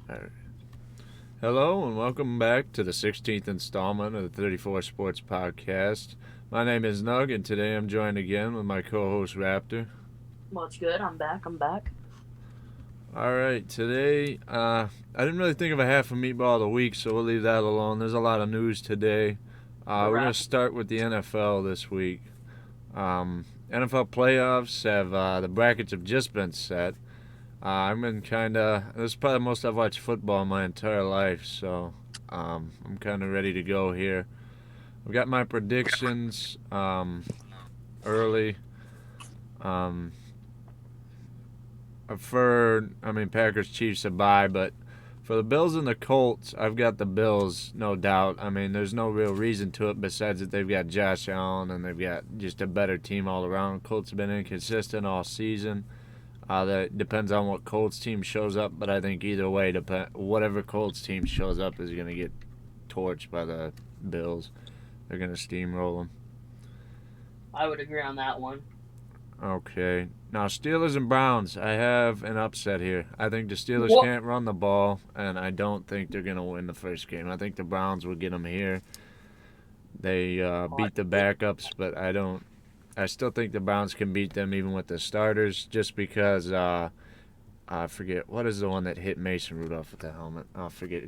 All right. Hello and welcome back to the 16th installment of the 34 Sports Podcast. My name is Nug, and today I'm joined again with my co-host Raptor. Much good. I'm back. I'm back. All right, today I didn't really think of a half a meatball of the week, so we'll leave that alone. There's a lot of news today. The We're gonna rap. start with the NFL this week. NFL playoffs have the brackets have just been set. I've been kind of. This is probably the most I've watched football my entire life, so I'm kind of ready to go here. I've got my predictions early. Um, Packers Chiefs a bye, but for the Bills and the Colts, I've got the Bills, no doubt. I mean, there's no real reason to it besides that they've got Josh Allen and they've got just a better team all around. Colts have been inconsistent all season. That depends on what Colts team shows up, but I think either way, whatever Colts team shows up is going to get torched by the Bills. They're going to steamroll them. I would agree on that one. Okay. Now, Steelers and Browns, I have an upset here. I think the Steelers What? can't run the ball, and I don't think they're going to win the first game. I think the Browns will get them here. They Hot beat the take. backups, but I don't. I still think the Browns can beat them even with the starters, just because I forget what is the one that hit Mason Rudolph with the helmet. I forget.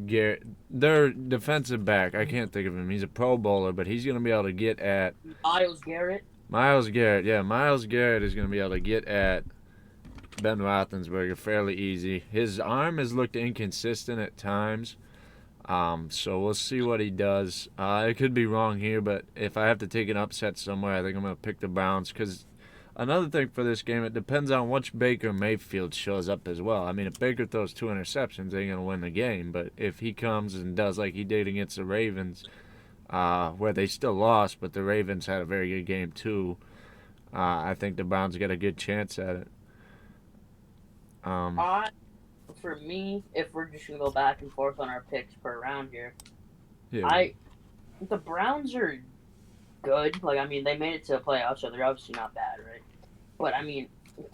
Garrett, their defensive back. I can't think of him. He's a Pro Bowler, but he's going to be able to get at Miles Garrett. Myles Garrett. Yeah, Myles Garrett is going to be able to get at Ben Roethlisberger fairly easy. His arm has looked inconsistent at times, so we'll see what he does. I could be wrong here, but if I have to take an upset somewhere, I think I'm going to pick the Browns because another thing for this game, it depends on which Baker Mayfield shows up as well. I mean, if Baker throws 2 interceptions, they ain't gonna win the game. But if he comes and does like he did against the Ravens, where they still lost, but the Ravens had a very good game too, I think the Browns got a good chance at it. Um, I, for me, if we're just gonna go back and forth on our picks per round here, yeah, I the Browns are good. Like I mean, they made it to the playoffs, so they're obviously not bad, right? But I mean,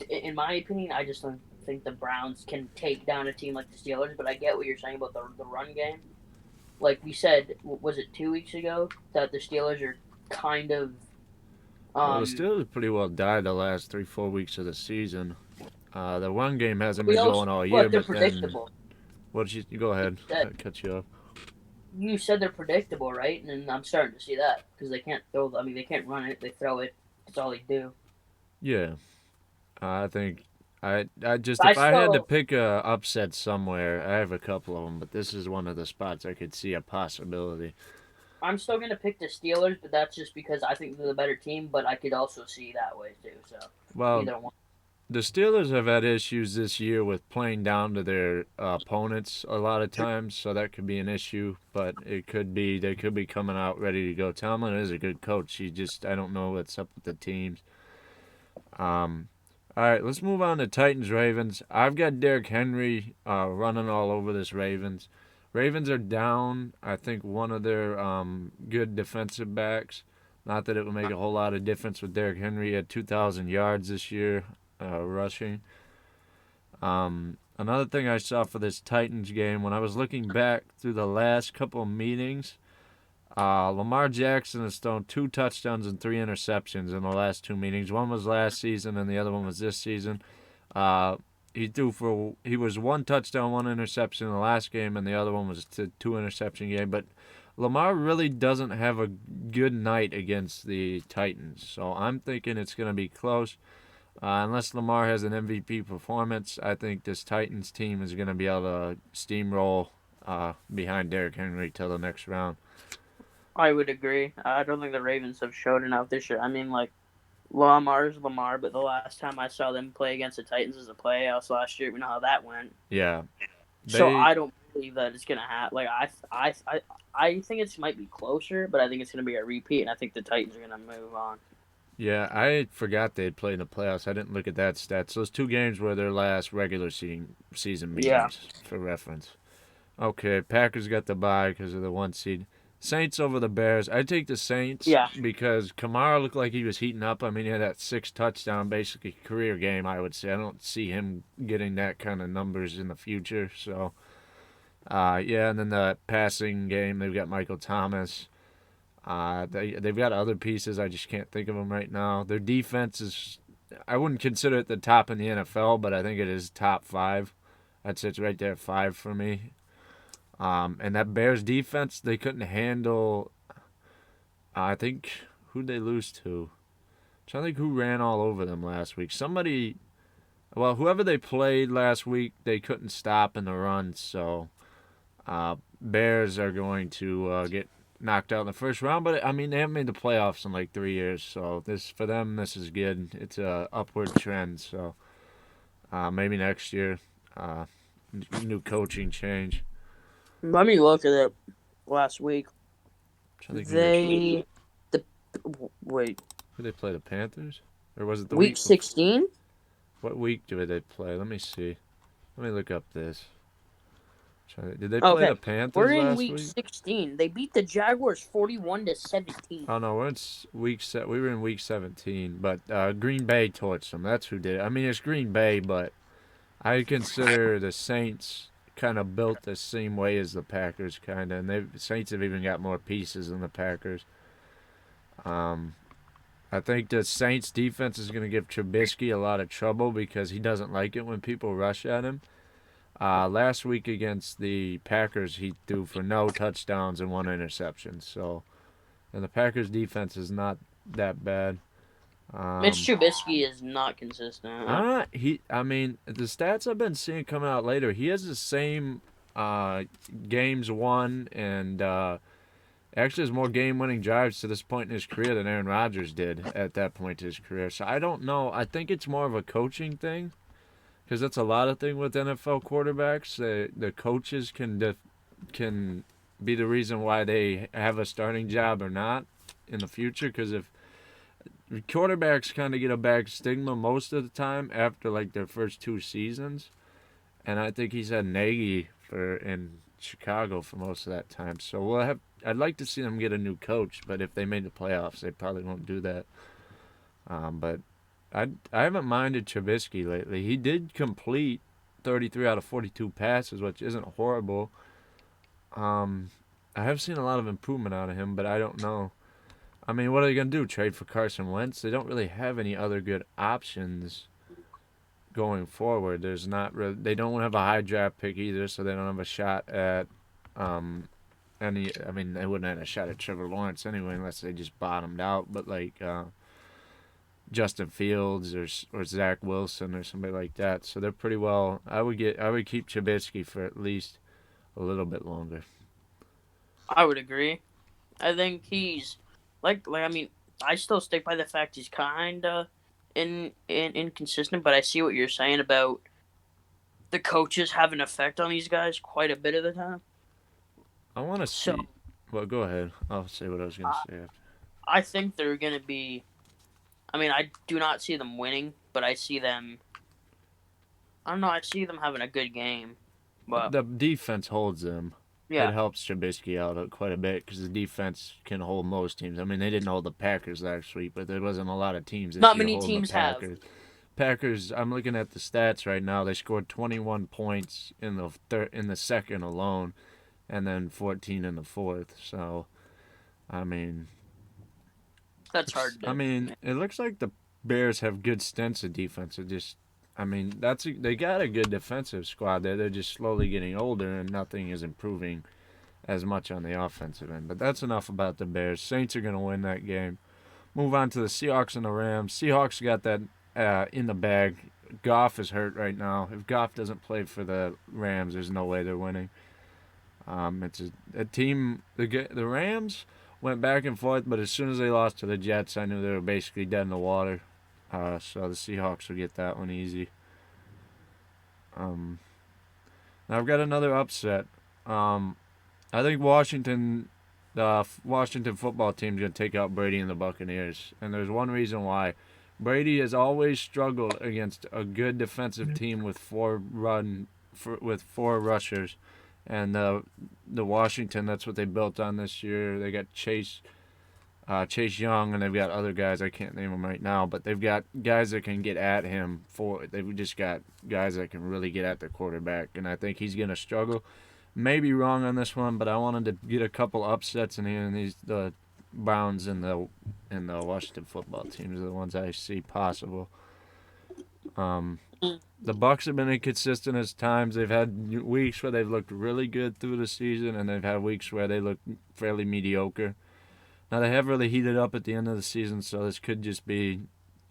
in my opinion, I just don't think the Browns can take down a team like the Steelers. But I get what you're saying about the run game. Like we said, was it 2 weeks ago that the Steelers are kind of well, the um Steelers pretty well died the last 3-4 weeks of the season. The run game hasn't we been also going all year, but they're but then predictable. what did you go ahead? That I cut you off. you said they're predictable, right? And then I'm starting to see that because they can't throw. I mean, they can't run it. They throw it. That's all they do. Yeah, I think I just I if I had to still, pick a upset somewhere, I have a couple of them, but this is one of the spots I could see a possibility. I'm still gonna pick the Steelers, but that's just because I think they're the better team. But I could also see that way too. So Well, either one. the Steelers have had issues this year with playing down to their opponents a lot of times, so that could be an issue. But it could be they could be coming out ready to go. Tomlin is a good coach. He just I don't know what's up with the teams. Um, all right, let's move on to Titans Ravens. I've got Derrick Henry running all over this Ravens. Ravens are down. I think one of their good defensive backs. Not that it would make a whole lot of difference with Derrick Henry at 2,000 yards this year rushing. Another thing I saw for this Titans game when I was looking back through the last couple of meetings, Lamar Jackson has thrown 2 touchdowns and 3 interceptions in the last 2 meetings. One was last season, and the other one was this season. Uh, he was 1 touchdown, 1 interception in the last game, and the other one was a 2 interception game. But Lamar really doesn't have a good night against the Titans, so I'm thinking it's going to be close. Unless Lamar has an MVP performance, I think this Titans team is going to be able to steamroll behind Derrick Henry till the next round. I would agree. I don't think the Ravens have showed enough this year. I mean, like Lamar's Lamar, but the last time I saw them play against the Titans was the playoffs last year. We know how that went. Yeah, So they I don't believe that it's gonna happen. Like I think it might be closer, but I think it's gonna be a repeat, and I think the Titans are gonna move on. Yeah, I forgot they'd played in the playoffs. I didn't look at that stats. Those 2 games were their last season Yeah. meetings, for reference. Okay, Packers got the bye because of the 1 seed. Saints over the Bears. I take the Saints Yeah. because Kamara looked like he was heating up. I mean, he had that 6 touchdown, basically career game, I would say. I don't see him getting that kind of numbers in the future. So, yeah, and then the passing game, they've got Michael Thomas. They've got other pieces. I just can't think of them right now. Their defense is, I wouldn't consider it the top in the NFL, but I think it is top 5. I'd say it's right there at 5 for me. And that Bears defense, they couldn't handle. I think who'd they lose to? I'm trying to think who ran all over them last week. Somebody, well, whoever they played last week, they couldn't stop in the run. So, Bears are going to get knocked out in the first round. But I mean, they haven't made the playoffs in like 3 years. So this for them, this is good. It's a upward trend. So, maybe next year, new coaching change. Let me look at it. Last week, Trying to think wait, who they play, the Panthers, or was it the week 16? What week did they play? Let me see. Let me look up this. Did they play Okay, the Panthers we're in last week week? 16. They beat the Jaguars 41-17. Oh no, we're in we were in week 17, but Green Bay torched them. That's who did it. I mean, it's Green Bay, but I consider the Saints kind of built the same way as the Packers, kind of, and the Saints have even got more pieces than the Packers. I think the Saints defense is going to give Trubisky a lot of trouble because he doesn't like it when people rush at him. Last week against the Packers, he threw for no touchdowns and 1 interception. So, and the Packers defense is not that bad. Mitch Trubisky is not consistent. I mean, the stats I've been seeing coming out later, he has the same games won and actually has more game-winning drives to this point in his career than Aaron Rodgers did at that point in his career. So I don't know. I think it's more of a coaching thing because that's a lot of thing with NFL quarterbacks. The coaches can be the reason why they have a starting job or not in the future. Because if quarterbacks kind of get a bad stigma most of the time after like their first 2 seasons, and I think he's had Nagy in Chicago for most of that time. So we'll have. I'd like to see them get a new coach, but if they made the playoffs, they probably won't do that. But I haven't minded Trubisky lately. He did complete 33 out of 42 passes, which isn't horrible. I have seen a lot of improvement out of him, but I don't know. I mean, what are they going to do? Trade for Carson Wentz? They don't really have any other good options going forward. There's not really, they don't have a high draft pick either, so they don't have a shot at any. I mean, they wouldn't have a shot at Trevor Lawrence anyway, unless they just bottomed out. But like Justin Fields or Zach Wilson or somebody like that, so they're pretty well. I would keep Trubisky for at least a little bit longer. I would agree. I think he's like I mean, I still stick by the fact he's kind of inconsistent, but I see what you're saying about the coaches have an effect on these guys quite a bit of the time. I want to see. So, Well, go ahead. I'll say what I was going to say after. I think they're going to be. I mean, I do not see them winning, but I see them. I don't know. I see them having a good game, but The defense holds them. yeah, It helps Trubisky out quite a bit because the defense can hold most teams. I mean, they didn't hold the Packers last week, but there wasn't a lot of teams that not could many hold teams the Packers. Packers. I'm looking at the stats right now. They scored 21 points in the second alone, and then 14 in the fourth. So, I mean, that's hard. I mean, it looks like the Bears have good stints of defense. It just, I mean, they got a good defensive squad there. They're just slowly getting older, and nothing is improving as much on the offensive end. But that's enough about the Bears. Saints are going to win that game. Move on to the Seahawks and the Rams. Seahawks got that in the bag. Goff is hurt right now. If Goff doesn't play for the Rams, there's no way they're winning. It's a team. The Rams went back and forth, but as soon as they lost to the Jets, I knew they were basically dead in the water. So the Seahawks will get that one easy. Now I've got another upset. I think the Washington football team is going to take out Brady and the Buccaneers, and there's one reason why. Brady has always struggled against a good defensive team with four rushers, And the Washington, that's what they built on this year. They got Chase Young, and they've got other guys. I can't name them right now, but they've got guys that can get at him. They've just got guys that can really get at the quarterback, and I think he's gonna struggle. Maybe wrong on this one, but I wanted to get a couple upsets in here, and the Browns and the Washington football teams are the ones I see possible. The Bucks have been inconsistent at times. They've had weeks where they've looked really good through the season, and they've had weeks where they look fairly mediocre. Now they have really heated up at the end of the season, so this could just be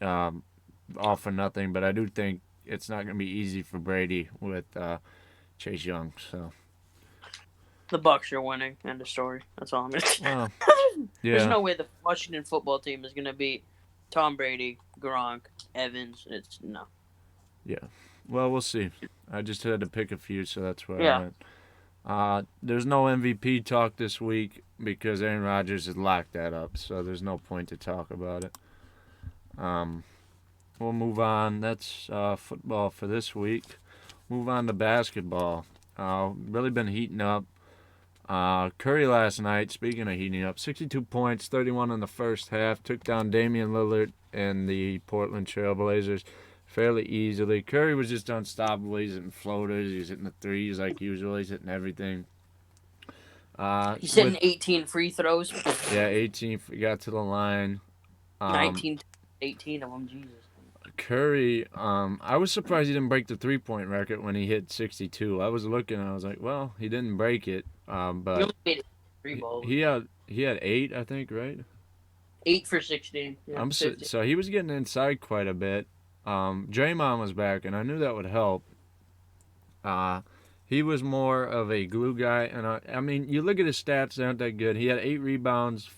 all for nothing. But I do think it's not going to be easy for Brady with Chase Young. So The Bucks are winning. End of story. That's all I'm gonna say. yeah, There's no way the Washington football team is gonna beat Tom Brady, Gronk, Evans. It's no. well, we'll see. I just had to pick a few, so that's where Yeah. I went. There's no MVP talk this week because Aaron Rodgers has locked that up, so there's no point to talk about it. We'll move on. That's football for this week. Move on to basketball. Really been heating up. Curry last night, speaking of heating up, 62 points, 31 in the first half. Took down Damian Lillard and the Portland Trailblazers fairly easily. Curry was just unstoppable. He's hitting floaters. He's hitting the threes like usual. He's hitting everything. He's hitting 18 free throws. Yeah, 18. He got to the line. 19, 18 of them. Jesus. Curry, I was surprised he didn't break the three-point record when he hit 62. I was looking, and I was like, well, he didn't break it, He but only made it 3 balls. he had 8, I think, right? 8 for 16. Yeah, So he was getting inside quite a bit. Draymond was back, and I knew that would help. He was more of a glue guy, and I mean, you look at his stats; they aren't that good. He had 8 rebounds,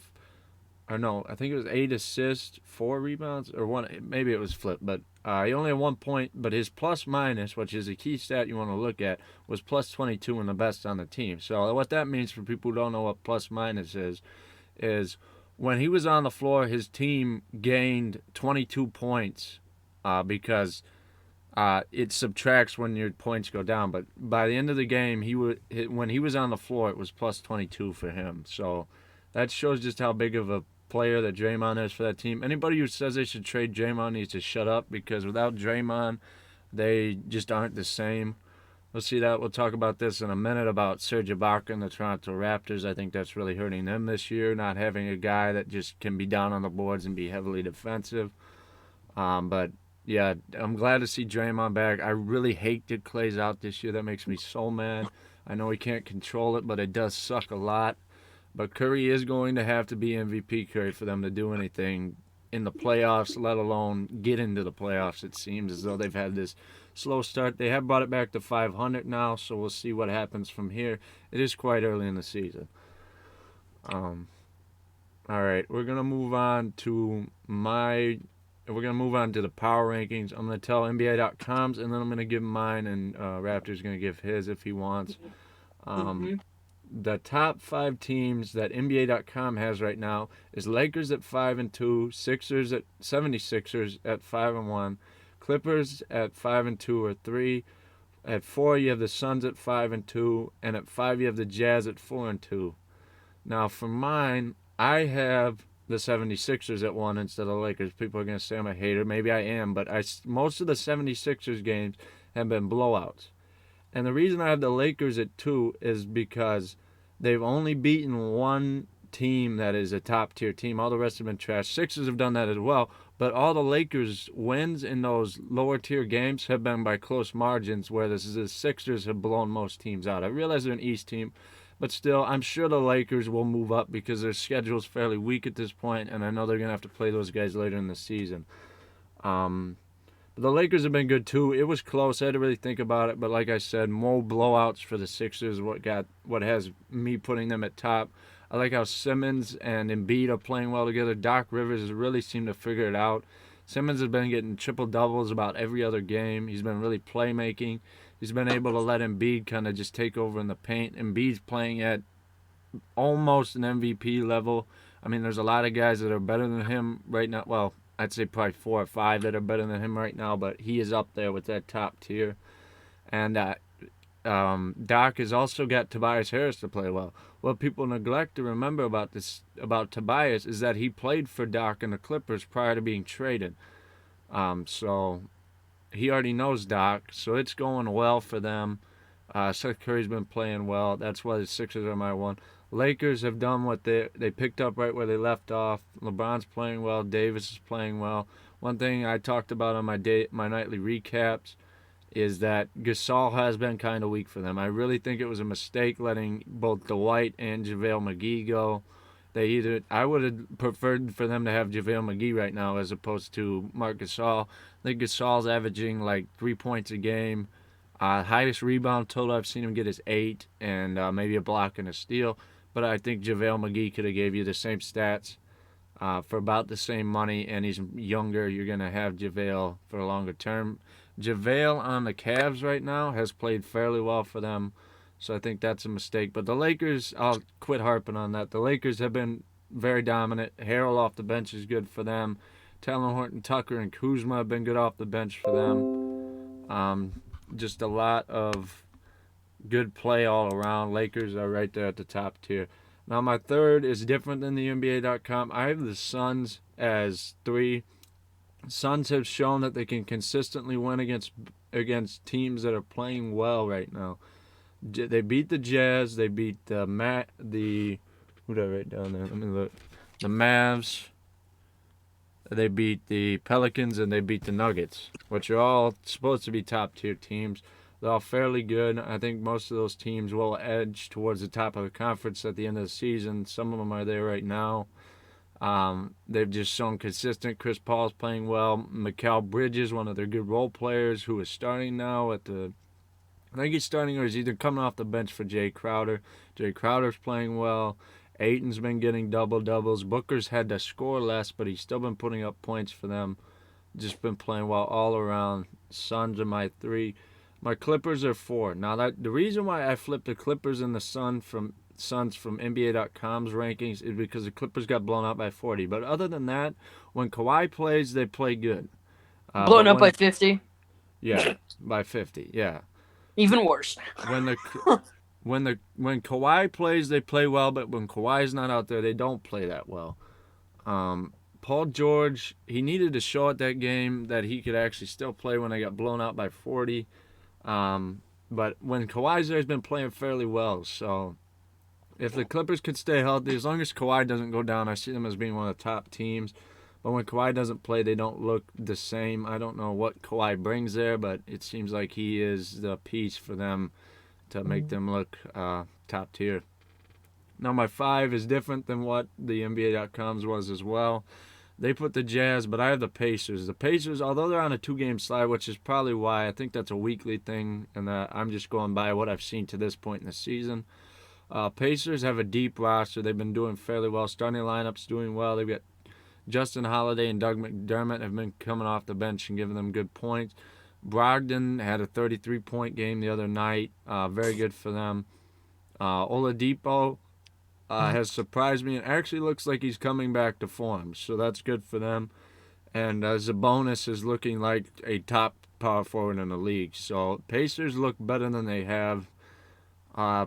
or no, I think it was 8 assists, 4 rebounds, or one. Maybe it was flipped, but he only had 1 point. But his plus minus, which is a key stat you want to look at, was plus 22 and the best on the team. So what that means for people who don't know what plus minus is when he was on the floor, his team gained 22 points because it subtracts when your points go down. But by the end of the game, when he was on the floor, it was plus 22 for him. So that shows just how big of a player that Draymond is for that team. Anybody who says they should trade Draymond needs to shut up because without Draymond, they just aren't the same. We'll see that. We'll talk about this in a minute about Serge Ibaka and the Toronto Raptors. I think that's really hurting them this year, not having a guy that just can be down on the boards and be heavily defensive. But yeah, I'm glad to see Draymond back. I really hate that Clay's out this year. That makes me so mad. I know he can't control it, but it does suck a lot. But Curry is going to have to be MVP Curry for them to do anything in the playoffs, let alone get into the playoffs. It seems as though they've had this slow start. They have brought it back to 500 now, so we'll see what happens from here. It is quite early in the season. All right, we're gonna move on to the power rankings. I'm gonna tell NBA.com's, and then I'm gonna give mine, and Raptor's gonna give his if he wants. The top 5 teams that NBA.com has right now is Lakers at 5-2, 76ers at 5-1, Clippers at 5-2 or 3. At 4 you have the Suns at 5-2, and at 5 you have the Jazz at 4-2. Now for mine, I have the 76ers at 1 instead of the Lakers. People are gonna say I'm a hater. Maybe I am, but most of the 76ers games have been blowouts. And the reason I have the Lakers at 2 is because they've only beaten one team that is a top-tier team. All the rest have been trash. Sixers have done that as well. But all the Lakers' wins in those lower-tier games have been by close margins, where the Sixers have blown most teams out. I realize they're an East team, but still, I'm sure the Lakers will move up because their schedule is fairly weak at this point, and I know they're going to have to play those guys later in the season. The Lakers have been good too. It was close. I had to really think about it, but like I said, more blowouts for the Sixers. What has me putting them at top. I like how Simmons and Embiid are playing well together. Doc Rivers has really seemed to figure it out. Simmons has been getting triple doubles about every other game. He's been really playmaking. He's been able to let Embiid kind of just take over in the paint. Embiid's playing at almost an MVP level. I mean, there's a lot of guys that are better than him right now. Well, I'd say probably 4 or 5 that are better than him right now, but he is up there with that top tier. And Doc has also got Tobias Harris to play well. What people neglect to remember about Tobias is that he played for Doc and the Clippers prior to being traded. So he already knows Doc, so it's going well for them. Seth Curry's been playing well. That's why the Sixers are my one. Lakers have done what they picked up right where they left off. LeBron's playing well. Davis is playing well. One thing I talked about on my nightly recaps is that Gasol has been kind of weak for them. I really think it was a mistake letting both Dwight and JaVale McGee go. I would have preferred for them to have JaVale McGee right now as opposed to Marc Gasol. I think Gasol's averaging like 3 points a game. Highest rebound total I've seen him get is 8, and maybe a block and a steal. But I think JaVale McGee could have gave you the same stats for about the same money, and he's younger. You're going to have JaVale for a longer term. JaVale on the Cavs right now has played fairly well for them, so I think that's a mistake. But the Lakers, I'll quit harping on that. The Lakers have been very dominant. Harrell off the bench is good for them. Talon Horton Tucker and Kuzma have been good off the bench for them. Just a lot of good play all around. Lakers are right there at the top tier. Now my third is different than the NBA.com. I have the Suns as 3. Suns have shown that they can consistently win against teams that are playing well right now. They beat the Jazz. They beat who did I write down there? Let me look. The Mavs. They beat the Pelicans and they beat the Nuggets, which are all supposed to be top tier teams. They're all fairly good. I think most of those teams will edge towards the top of the conference at the end of the season. Some of them are there right now. They've just shown consistent. Chris Paul's playing well. Mikal Bridges, one of their good role players, who is starting now I think he's starting or he's either coming off the bench for Jay Crowder. Jay Crowder's playing well. Ayton's been getting double-doubles. Booker's had to score less, but he's still been putting up points for them. Just been playing well all around. Suns are my 3. My Clippers are 4. Now, the reason why I flipped the Clippers and the Suns from NBA.com's rankings is because the Clippers got blown out by 40. But other than that, when Kawhi plays, they play good. Blown up by 50? Yeah, by 50, yeah. Even worse. When Kawhi plays, they play well, but when Kawhi's not out there, they don't play that well. Paul George, he needed to show at that game that he could actually still play when they got blown out by 40. But when Kawhi's there, he's been playing fairly well. So if the Clippers could stay healthy, as long as Kawhi doesn't go down, I see them as being one of the top teams. But when Kawhi doesn't play, they don't look the same. I don't know what Kawhi brings there, but it seems like he is the piece for them to make them look top tier. Now my 5 is different than what the NBA.com's was as well. They put the Jazz, but I have the Pacers. The Pacers, although they're on a 2-game slide, which is probably why I think that's a weekly thing, and I'm just going by what I've seen to this point in the season. Pacers have a deep roster. They've been doing fairly well. Starting lineup's doing well. They've got Justin Holiday and Doug McDermott have been coming off the bench and giving them good points. Brogdon had a 33-point game the other night. Very good for them. Oladipo has surprised me and actually looks like he's coming back to form, so that's good for them. And Sabonis is looking like a top power forward in the league. So Pacers look better than they have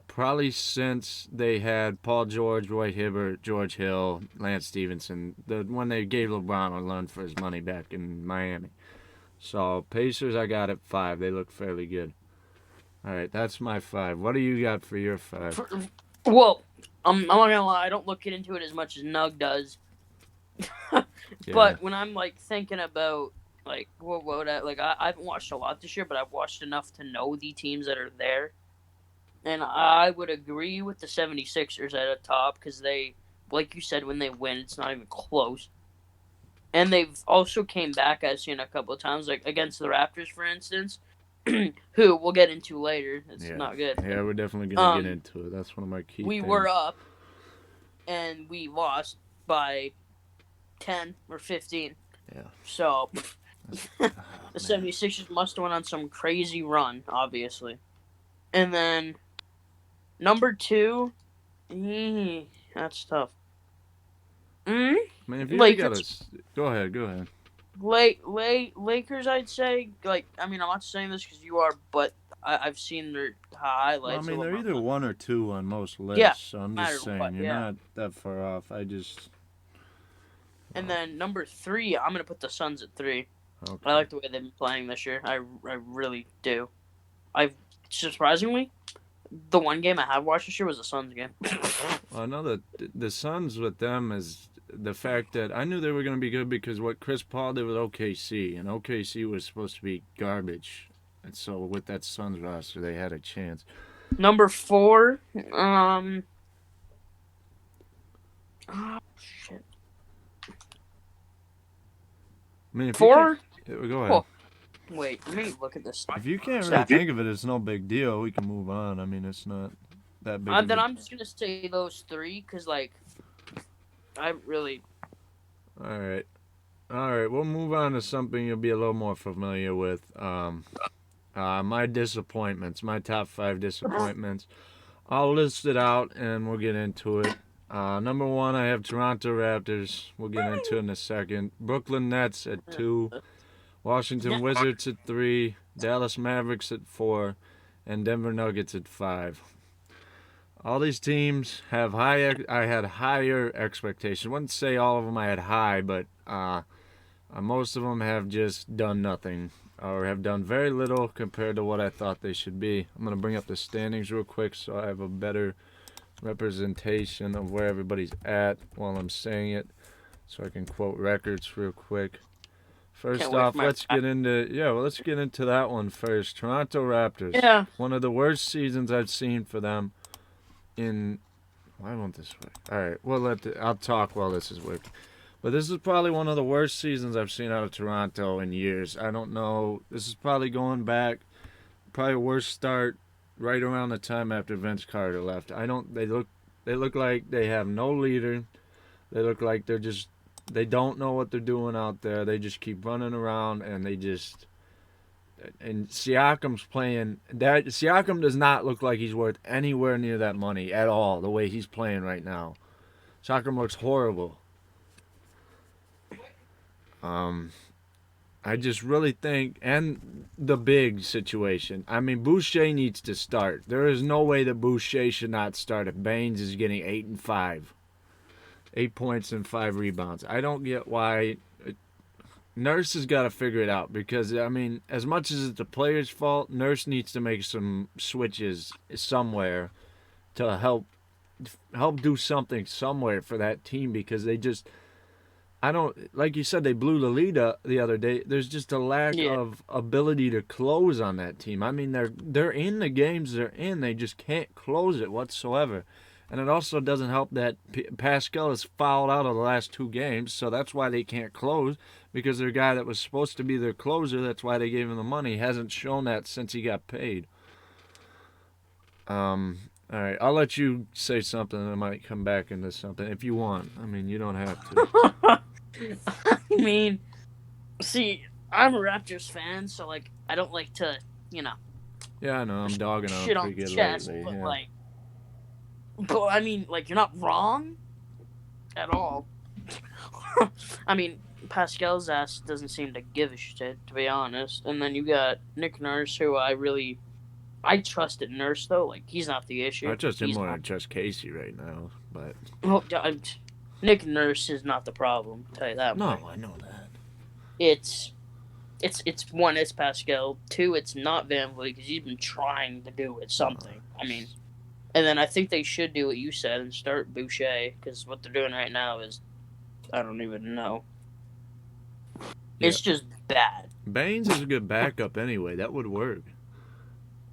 probably since they had Paul George, Roy Hibbert, George Hill, Lance Stevenson, when they gave LeBron a run for his money back in Miami. So Pacers, I got at 5. They look fairly good. All right, that's my 5. What do you got for your 5? Well, I'm not gonna lie, I don't look into it as much as Nug does. Yeah. But when I'm like thinking about like I haven't watched a lot this year, but I've watched enough to know the teams that are there. And I would agree with the 76ers at the top because they, like you said, when they win, it's not even close. And they've also came back, I've seen a couple of times, like against the Raptors, for instance, who we'll get into later. It's not good. Yeah, we're definitely going to get into it. That's one of my key We things. were up, and we lost by 10 or 15. Yeah. So, the 76ers must have went on some crazy run, obviously. And then, number 2, that's tough. Man, if you Lakers. Go ahead. Lakers, I'd say. Like, I mean, I'm not saying this because you are, but I've seen their Well, I highlights. mean, of they're Lamar either Miller. one or two on most Yeah, lists, so I'm no matter just saying what. you're Yeah. not that far off. I just And then number 3, I'm gonna put the Suns at 3. I okay. like the way they've been playing this year. I really do. I surprisingly, the one game I have watched this year was the Suns game. Well, I know that the Suns with them is the fact that I knew they were going to be good because what Chris Paul did with OKC, and OKC was supposed to be garbage, and so with that Suns roster, they had a chance. Number 4, oh shit, I mean, if you can't, 4. go ahead. Oh, wait, let me look at this. If you can't really think of it, it's no big deal. We can move on. I mean, it's not that big. Then I'm just gonna say those 3 because like I really. All right. All right, we'll move on to something you'll be a little more familiar with. My disappointments, my top 5 disappointments. I'll list it out and we'll get into it. Number 1, I have Toronto Raptors. We'll get into it in a second. Brooklyn Nets at 2. Washington Wizards at 3. Dallas Mavericks at 4. And Denver Nuggets at 5. All these teams have I had higher expectations. I wouldn't say all of them I had high, but most of them have just done nothing or have done very little compared to what I thought they should be. I'm going to bring up the standings real quick so I have a better representation of where everybody's at while I'm saying it so I can quote records real quick. First off, let's get into that one first. Toronto Raptors. Yeah. One of the worst seasons I've seen for them in why won't this work? All right, I'll talk while this is working. But this is probably one of the worst seasons I've seen out of Toronto in years. I don't know. This is probably going back, probably worst start right around the time after Vince Carter left. They look like they have no leader. They look like they don't know what they're doing out there. They just keep running around and and Siakam's playing that. Siakam does not look like he's worth anywhere near that money at all. The way he's playing right now, Siakam looks horrible. I just really think, and the big situation. I mean, Boucher needs to start. There is no way that Boucher should not start if Baines is getting 8 and 5, 8 points and 5 rebounds. I don't get why. Nurse has got to figure it out because, I mean, as much as it's the player's fault, Nurse needs to make some switches somewhere to help do something somewhere for that team because they just, I don't, like you said, they blew the lead the other day. There's just a lack of ability to close on that team. I mean, they're in the games they're in. They just can't close it whatsoever. And it also doesn't help that Pascal is fouled out of the last 2 games, so that's why they can't close, because their guy that was supposed to be their closer, that's why they gave him the money, hasn't shown that since he got paid. All right, I'll let you say something and I might come back into something if you want. I mean, you don't have to. I mean, see, I'm a Raptors fan, so, like, I don't like to, Yeah, I know, I'm dogging on shit on pretty good chest, lately. but, Yeah. like, but, I mean, like, you're not wrong at all. I mean, Pascal's ass doesn't seem to give a shit, to be honest. And then you got Nick Nurse, who I trusted Nurse, though. Like, he's not the issue. I trust him more than I trust Casey right now, but... Well, Nick Nurse is not the problem, I'll tell you that much. No, I know that. It's 1, it's Pascal. 2, it's not VanVleet, because he's been trying to do something. I mean... And then I think they should do what you said and start Boucher, because what they're doing right now is, I don't even know. Yeah. It's just bad. Baines is a good backup anyway. That would work.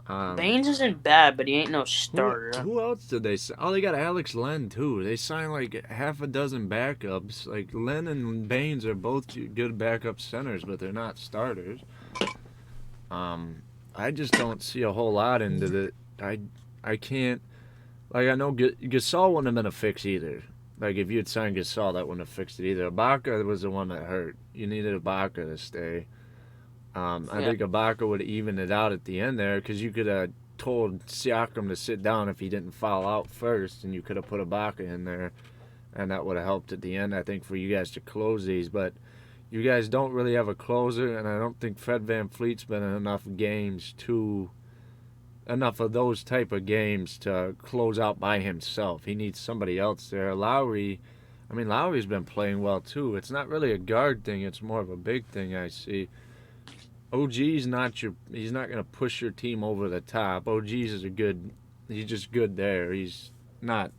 Baines isn't bad, but he ain't no starter. Who else did they sign? Oh, they got Alex Len, too. They signed like half a dozen backups. Like, Len and Baines are both good backup centers, but they're not starters. I just don't see a whole lot into the... I can't... Like, I know Gasol wouldn't have been a fix either. Like, if you had signed Gasol, that wouldn't have fixed it either. Ibaka was the one that hurt. You needed Ibaka to stay. I think Ibaka would have evened it out at the end there because you could have told Siakam to sit down if he didn't foul out first, and you could have put Ibaka in there, and that would have helped at the end, I think, for you guys to close these. But you guys don't really have a closer, and I don't think Fred VanVleet's been in enough games to enough of those type of games to close out by himself. He needs somebody else there. Lowry's been playing well too. It's not really a guard thing. It's more of a big thing I see. He's not going to push your team over the top. He's just good there. He's not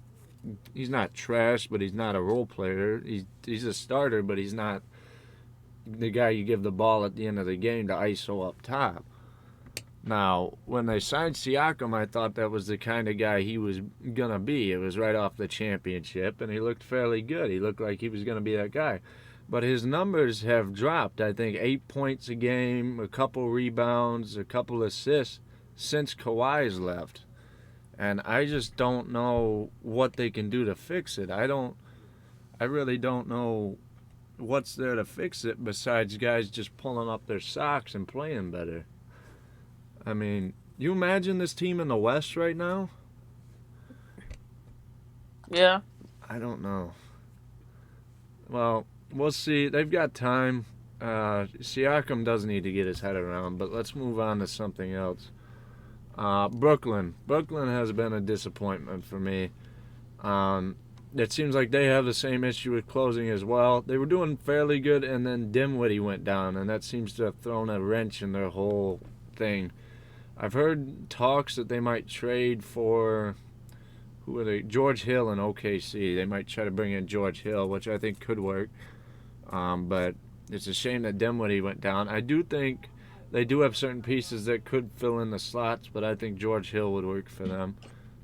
trash, but he's not a role player. He's a starter, but he's not the guy you give the ball at the end of the game to ISO up top. Now, when they signed Siakam, I thought that was the kind of guy he was going to be. It was right off the championship, and he looked fairly good. He looked like he was going to be that guy. But his numbers have dropped. I think 8 points a game, a couple rebounds, a couple assists since Kawhi's left. And I just don't know what they can do to fix it. I really don't know what's there to fix it besides guys just pulling up their socks and playing better. I mean, you imagine this team in the West right now? Yeah. I don't know. Well, we'll see. They've got time. Siakam does need to get his head around, but let's move on to something else. Brooklyn. Brooklyn has been a disappointment for me. It seems like they have the same issue with closing as well. They were doing fairly good, and then Dinwiddie went down, and that seems to have thrown a wrench in their whole thing. I've heard talks that they might trade for George Hill in OKC. They might try to bring in George Hill, which I think could work. But it's a shame that Dinwiddie went down. I do think they do have certain pieces that could fill in the slots, but I think George Hill would work for them.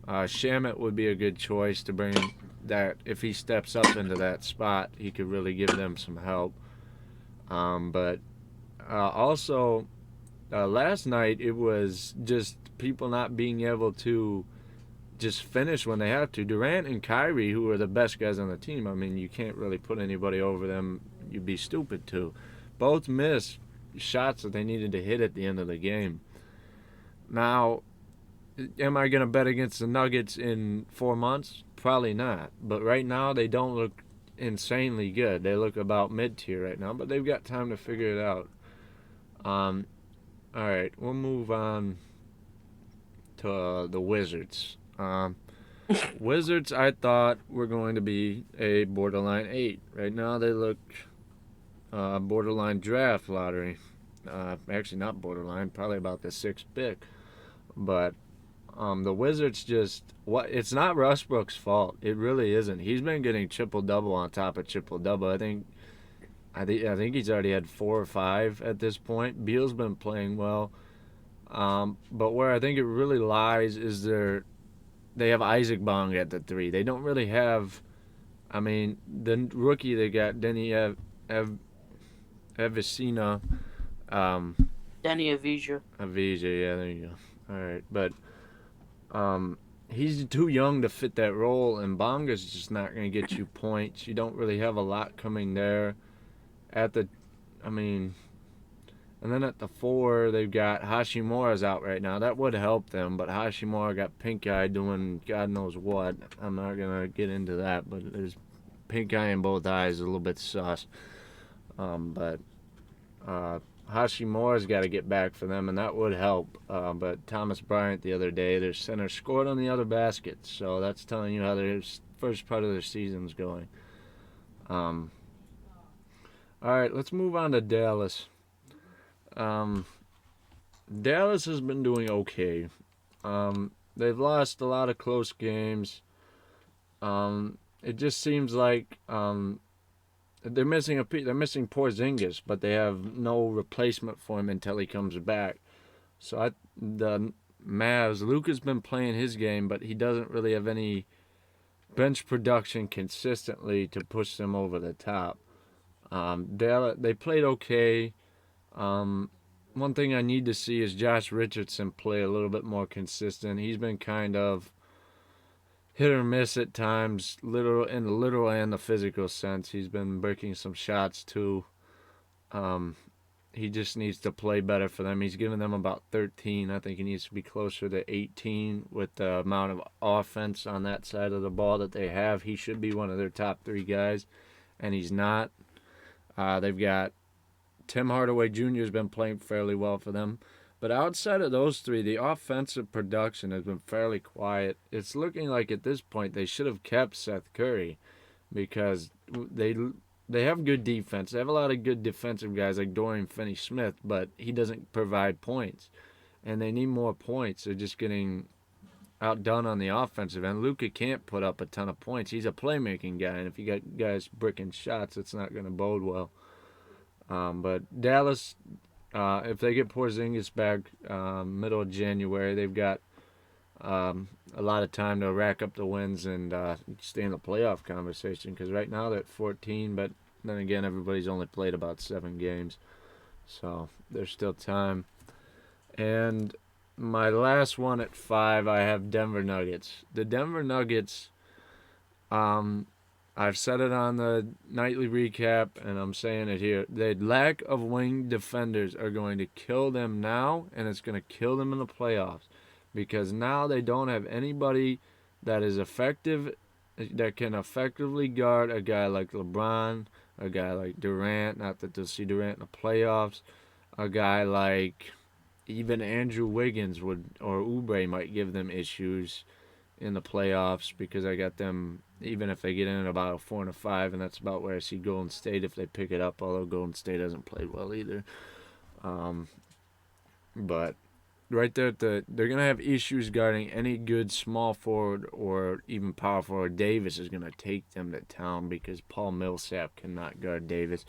Shamet would be a good choice to bring that. If he steps up into that spot, he could really give them some help. Also, last night it was just people not being able to just finish when they have to. Durant and Kyrie, who are the best guys on the team, I mean, you can't really put anybody over them. You'd be stupid to. Both missed shots that they needed to hit at the end of the game. Now, am I going to bet against the Nuggets in 4 months? Probably not. But right now, they don't look insanely good. They look about mid-tier right now, but they've got time to figure it out. All right, we'll move on to the Wizards. Wizards, I thought, were going to be a borderline 8. Right now, they look borderline draft lottery. Actually, not borderline, probably about the 6th pick. But the Wizards it's not Westbrook's fault. It really isn't. He's been getting triple-double on top of triple-double. I think he's already had 4 or 5 at this point. Beal's been playing well. But where I think it really lies is they have Isaac Bong at the 3. They don't really have, the rookie they got, Denny Avicina. Danny Avija. Avija, yeah, there you go. All right, but he's too young to fit that role, and Bonga's just not going to get you points. You don't really have a lot coming there. And then at the 4, they've got Hashimura's out right now. That would help them, but Hashimura got pink eye doing God knows what. I'm not going to get into that, but there's pink eye in both eyes, a little bit sus. But Hashimura's got to get back for them, and that would help. But Thomas Bryant the other day, their center scored on the other basket, so that's telling you how their first part of their season's going. All right, let's move on to Dallas. Dallas has been doing okay. They've lost a lot of close games. It just seems like they're missing Porzingis, but they have no replacement for him until he comes back. So the Mavs, Luka's been playing his game, but he doesn't really have any bench production consistently to push them over the top. They played okay. One thing I need to see is Josh Richardson play a little bit more consistent. He's been kind of hit or miss at times, in the literal and the physical sense. He's been breaking some shots too. He just needs to play better for them. He's given them about 13. I think he needs to be closer to 18 with the amount of offense on that side of the ball that they have. He should be one of their top 3 guys, and he's not. They've got Tim Hardaway Jr. has been playing fairly well for them. But outside of those three, the offensive production has been fairly quiet. It's looking like at this point they should have kept Seth Curry because they have good defense. They have a lot of good defensive guys like Dorian Finney-Smith, but he doesn't provide points. And they need more points. They're just getting outdone on the offensive end. Luka can't put up a ton of points. He's a playmaking guy, and if you got guys bricking shots, it's not going to bode well. But Dallas, if they get Porzingis back middle of January, they've got a lot of time to rack up the wins and stay in the playoff conversation. Because right now they're at 14, but then again, everybody's only played about 7 games, so there's still time. And my last one at 5, I have Denver Nuggets. The Denver Nuggets, I've said it on the nightly recap, and I'm saying it here. The lack of wing defenders are going to kill them now, and it's going to kill them in the playoffs. Because now they don't have anybody that is effective, that can effectively guard a guy like LeBron, a guy like Durant, not that they'll see Durant in the playoffs, a guy like even Andrew Wiggins would, or Oubre might give them issues in the playoffs because I got them, even if they get in at about a 4 and a 5, and that's about where I see Golden State if they pick it up, although Golden State hasn't played well either. But right there, they're going to have issues guarding any good small forward or even power forward. Davis is going to take them to town because Paul Millsap cannot guard Davis.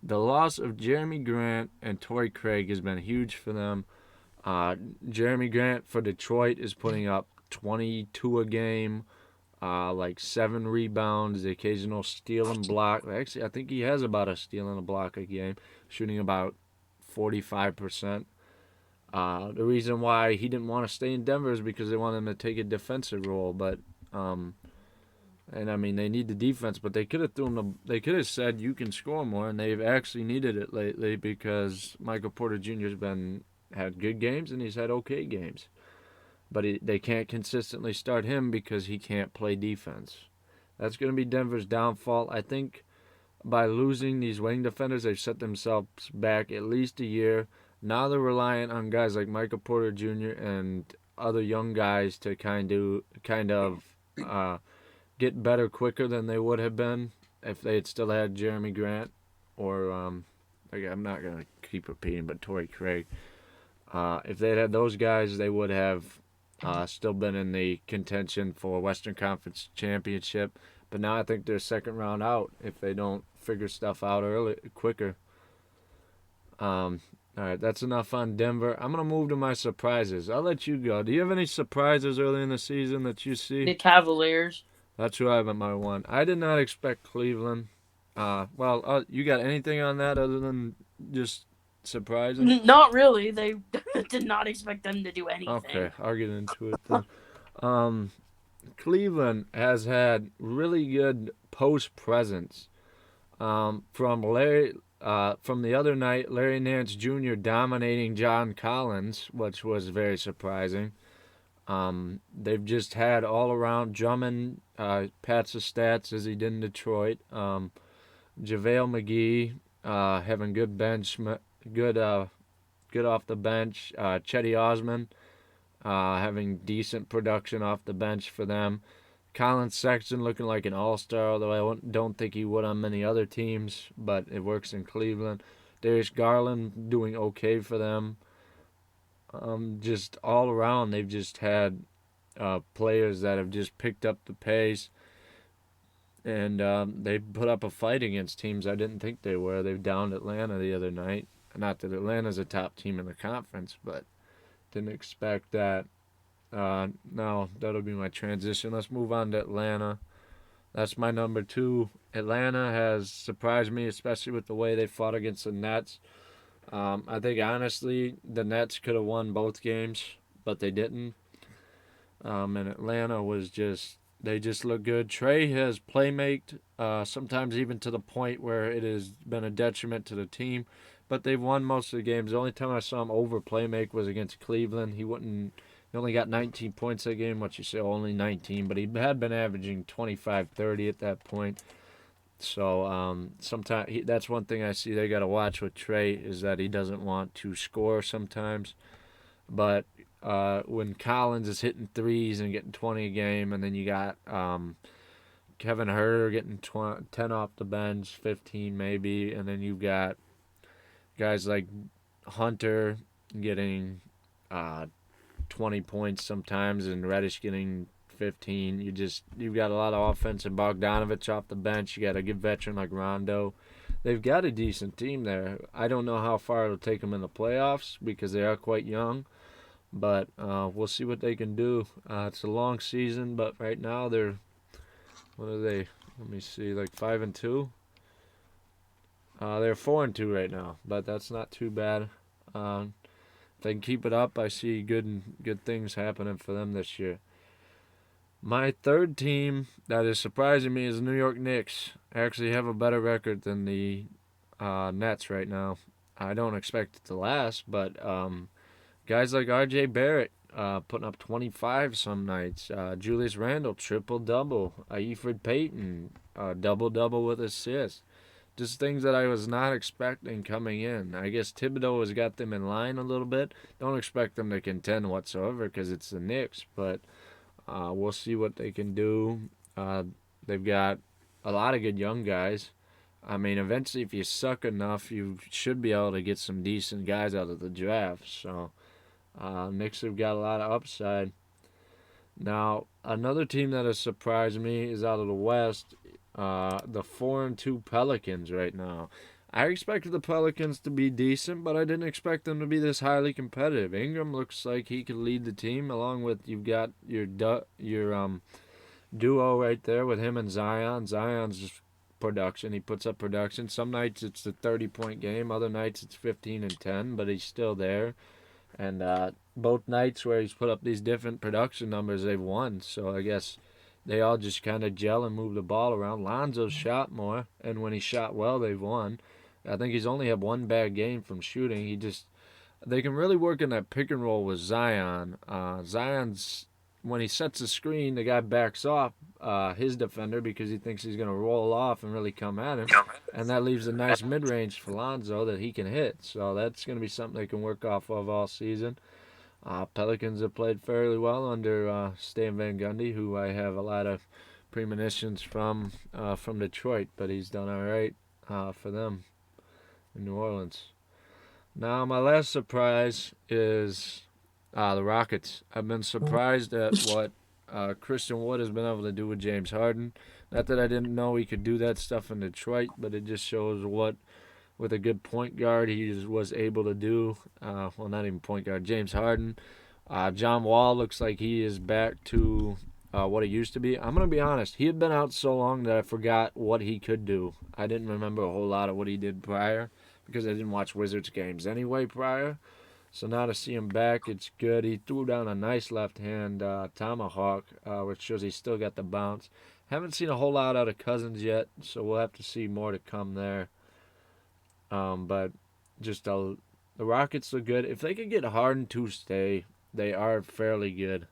The loss of Jeremy Grant and Torrey Craig has been huge for them. Jeremy Grant for Detroit is putting up 22 a game, like 7 rebounds, the occasional steal and block. Actually, I think he has about a steal and a block a game, shooting about 45%. The reason why he didn't want to stay in Denver is because they want him to take a defensive role, but and I mean they need the defense, but they could have said you can score more, and they've actually needed it lately because Michael Porter Jr. has had good games and he's had okay games, but they can't consistently start him because he can't play defense. That's going to be Denver's downfall. I think by losing these wing defenders, they've set themselves back at least a year. Now they're reliant on guys like Michael Porter Jr. and other young guys to kind of get better quicker than they would have been if they had still had Jeremy Grant or I'm not going to keep repeating, but Torrey Craig. If they had those guys, they would have still been in the contention for Western Conference Championship. But now I think they're second round out if they don't figure stuff out quicker. All right, that's enough on Denver. I'm going to move to my surprises. I'll let you go. Do you have any surprises early in the season that you see? The Cavaliers. That's who I have at my 1. I did not expect Cleveland. You got anything on that other than just surprising? Not really. They did not expect them to do anything. Okay, I'll get into it then. Cleveland has had really good post presence. From the other night, Larry Nance Jr. dominating John Collins, which was very surprising. They've just had all around Drummond pats the stats as he did in Detroit. JaVale McGee having good bench, good off the bench. Chetty Osman having decent production off the bench for them. Colin Sexton looking like an all-star, although I don't think he would on many other teams, but it works in Cleveland. Darius Garland doing okay for them. Just all around, they've just had players that have just picked up the pace, and they put up a fight against teams I didn't think they were. They've downed Atlanta the other night. Not that Atlanta's a top team in the conference, but didn't expect that. Now that'll be my transition. Let's move on to Atlanta. That's my number 2. Atlanta has surprised me, especially with the way they fought against the Nets. I think honestly the Nets could have won both games, but they didn't. And Atlanta they just look good. Trey has playmaked, sometimes even to the point where it has been a detriment to the team, but they've won most of the games. The only time I saw him over playmake was against Cleveland. He only got 19 points that game, what you say, only 19, but he had been averaging 25-30 at that point. So that's one thing I see they got to watch with Trey is that he doesn't want to score sometimes. But when Collins is hitting threes and getting 20 a game, and then you got Kevin Herter getting 10 off the bench, 15 maybe, and then you've got guys like Hunter getting 20 points sometimes, and Reddish getting 15. You've got a lot of offense, and Bogdanovich off the bench. You got a good veteran like Rondo. They've got a decent team there. I don't know how far it'll take them in the playoffs because they are quite young, but we'll see what they can do. It's a long season, but right now what are they? Let me see, like 5-2. They're 4-2 right now, but that's not too bad. If they can keep it up, I see good things happening for them this year. My third team that is surprising me is the New York Knicks. Actually have a better record than the Nets right now. I don't expect it to last, but guys like R.J. Barrett putting up 25 some nights. Julius Randle, triple-double. Elfrid Payton, double-double with assists. Just things that I was not expecting coming in. I guess Thibodeau has got them in line a little bit. Don't expect them to contend whatsoever because it's the Knicks, but we'll see what they can do. They've got a lot of good young guys. I mean, eventually, if you suck enough, you should be able to get some decent guys out of the draft. So, Knicks have got a lot of upside. Now, another team that has surprised me is out of the West, the 4-2 Pelicans right now. I expected the Pelicans to be decent, but I didn't expect them to be this highly competitive. Ingram looks like he could lead the team, along with you've got your duo right there with him and Zion. Zion's just production. He puts up production. Some nights it's a 30-point game. Other nights it's 15 and 10, but he's still there. And both nights where he's put up these different production numbers, they've won. So I guess they all just kind of gel and move the ball around. Lonzo's shot more, and when he shot well, they've won. I think he's only had one bad game from shooting. They can really work in that pick and roll with Zion. Zion's, when he sets a screen, the guy backs off his defender because he thinks he's going to roll off and really come at him. And that leaves a nice mid-range for Lonzo that he can hit. So that's going to be something they can work off of all season. Pelicans have played fairly well under Stan Van Gundy, who I have a lot of premonitions from Detroit, but he's done all right for them in New Orleans. Now, my last surprise is the Rockets. I've been surprised at what Christian Wood has been able to do with James Harden. Not that I didn't know he could do that stuff in Detroit, but it just shows what, with a good point guard, he was able to do. Well, not even point guard, James Harden. John Wall looks like he is back to what he used to be. I'm going to be honest. He had been out so long that I forgot what he could do. I didn't remember a whole lot of what he did prior because I didn't watch Wizards games anyway prior. So now to see him back, it's good. He threw down a nice left-hand tomahawk, which shows he's still got the bounce. Haven't seen a whole lot out of Cousins yet, so we'll have to see more to come there. But just the Rockets look good. If they could get Harden to stay, they are fairly good.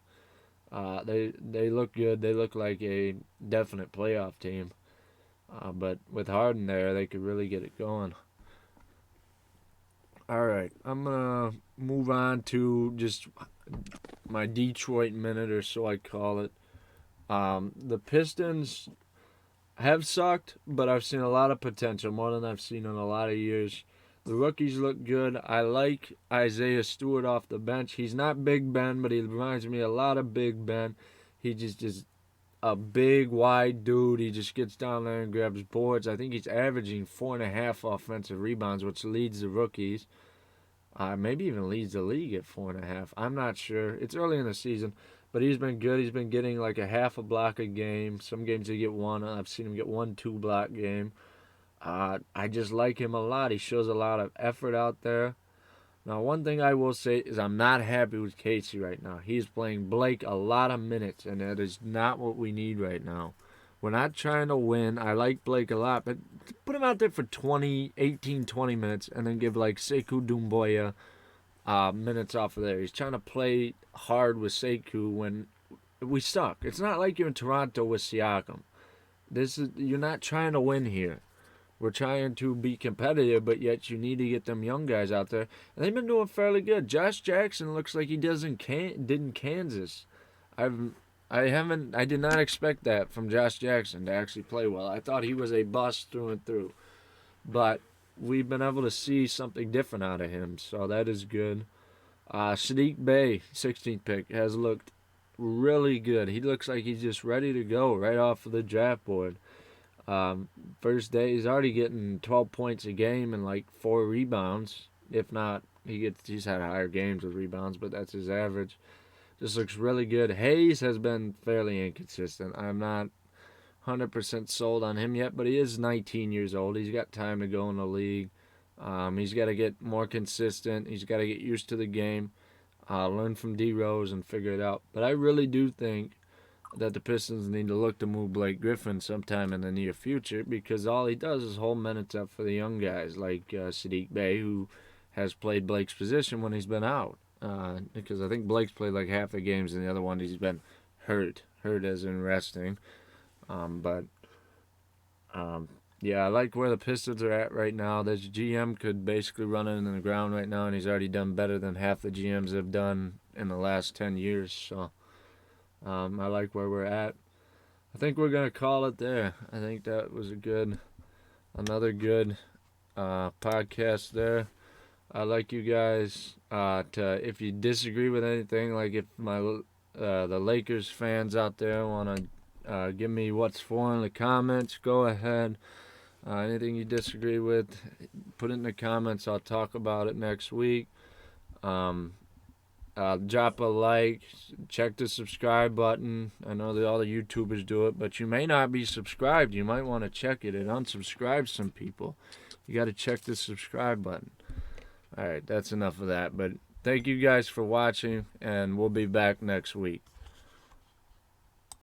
They look good. They look like a definite playoff team. But with Harden there, they could really get it going. All right, I'm going to move on to just my Detroit minute, or so I call it. The Pistons have sucked, but I've seen a lot of potential, more than I've seen in a lot of years. The rookies look good. I like Isaiah Stewart off the bench. He's not Big Ben, but he reminds me a lot of Big Ben. He just a big, wide dude. He just gets down there and grabs boards. I think he's averaging 4.5 offensive rebounds, which leads the rookies. Maybe even leads the league at 4.5. I'm not sure. It's early in the season, but he's been good. He's been getting like a half a block a game. Some games he get one. I've seen him get 1-2 block game. I just like him a lot. He shows a lot of effort out there. Now, one thing I will say is I'm not happy with Casey right now. He's playing Blake a lot of minutes, and that is not what we need right now. We're not trying to win. I like Blake a lot, but put him out there for 20 minutes, and then give like Sekou Doumbouya minutes off of there. He's trying to play hard with Sekou when we suck. It's not like you're in Toronto with Siakam. You're not trying to win here. we're trying to be competitive, but yet you need to get them young guys out there. And they've been doing fairly good. Josh Jackson looks like he did in Kansas. I did not expect that from Josh Jackson to actually play well. I thought he was a bust through and through. But we've been able to see something different out of him, so that is good. Sadiq Bey, 16th pick, has looked really good. He looks like he's just ready to go right off of the draft board. First day, he's already getting 12 points a game and like 4 rebounds. If not, he's had higher games with rebounds, but that's his average. Just looks really good. Hayes has been fairly inconsistent. I'm not 100% sold on him yet, but he is 19 years old. He's got time to go in the league. He's got to get more consistent. He's got to get used to the game, learn from D Rose, and figure it out. But I really do think that the Pistons need to look to move Blake Griffin sometime in the near future, because all he does is hold minutes up for the young guys like Sadiq Bey, who has played Blake's position when he's been out. Because I think Blake's played like half the games, and the other one he's been hurt as in resting. Yeah, I like where the Pistons are at right now. This GM could basically run it in the ground right now, and he's already done better than half the GMs have done in the last 10 years. So I like where we're at. I think we're going to call it there. I think that was another good podcast there. I'd like you guys if you disagree with anything, like if the Lakers fans out there want to give me what's for in the comments, go ahead. Anything you disagree with, put it in the comments. I'll talk about it next week. Drop a like, check the subscribe button. I know that all the YouTubers do it, but you may not be subscribed. You might want to check it. It unsubscribes some people. You got to check the subscribe button. All right, that's enough of that. But thank you guys for watching, and we'll be back next week.